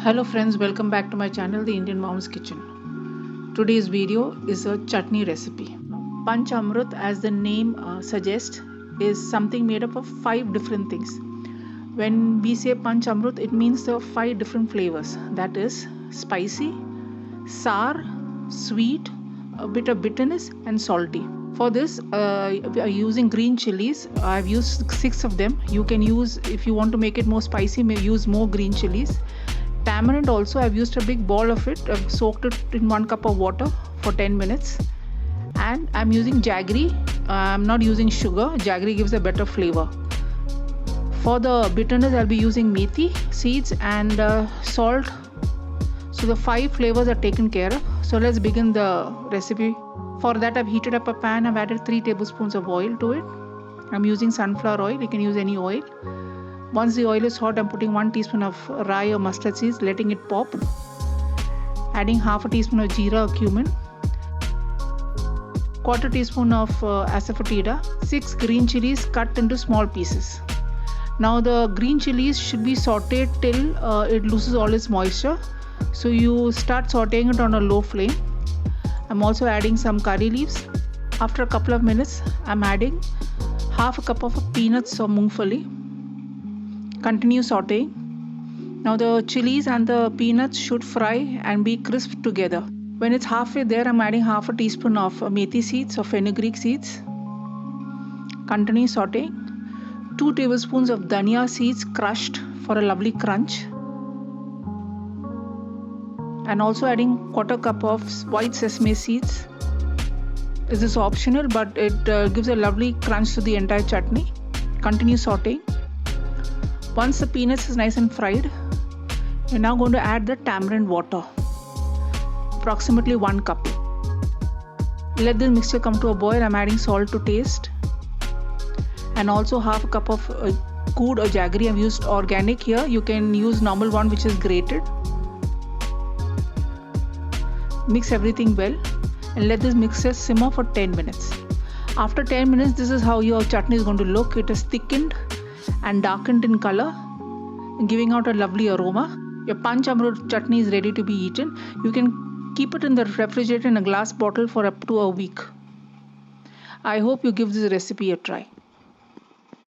Hello friends, welcome back to my channel, The Indian Mom's Kitchen. Today's video is a chutney recipe. Panch Amrut, as the name suggests, is something made up of 5 different things. When we say Panch Amrut, it means there are 5 different flavors. That is spicy, sour, sweet, a bit of bitterness and salty. For this, we are using green chilies. I've used 6 of them. You can use, if you want to make it more spicy, may use more green chilies. Tamarind also, I've used a big ball of it. I've soaked it in 1 cup of water for 10 minutes. And I'm using jaggery. I'm not using sugar. Jaggery gives a better flavor. For the bitterness, I'll be using methi seeds and salt. So the 5 flavors are taken care of. So let's begin the recipe. For that, I've heated up a pan. I've added 3 tablespoons of oil to it. I'm using sunflower oil. You can use any oil. Once the oil is hot, I'm putting 1 teaspoon of rye or mustard seeds, letting it pop. Adding half a teaspoon of JEERA or CUMIN. Quarter teaspoon of asafoetida. 6 green chilies cut into small pieces. Now the green chilies should be sauteed till it loses all its moisture. So you start sauteing it on a low flame. I'm also adding some curry leaves. After a couple of minutes, I'm adding half a cup of peanuts or MUNGFALI. Continue sauteing. Now the chilies and the peanuts should fry and be crisp together. When it's halfway there, I'm adding half a teaspoon of METHI seeds or FENUGREEK seeds. Continue sauteing. 2 tablespoons of DHANIA seeds crushed for a lovely crunch. And also adding quarter cup of white sesame seeds. This is optional, but it gives a lovely crunch to the entire chutney. Continue sauteing. Once the peanuts is nice and fried, you're now going to add the tamarind water, approximately 1 cup. Let this mixture come to a boil. I'm adding salt to taste and also half a cup of curd or jaggery. I've used organic here. You can use normal one which is grated. Mix everything well and let this mixture simmer for 10 minutes. After 10 minutes, this is how your chutney is going to look. It is thickened and darkened in color, giving out a lovely aroma. Your Panch Amrut chutney is ready to be eaten. You can keep it in the refrigerator in a glass bottle for up to a week. I hope you give this recipe a try.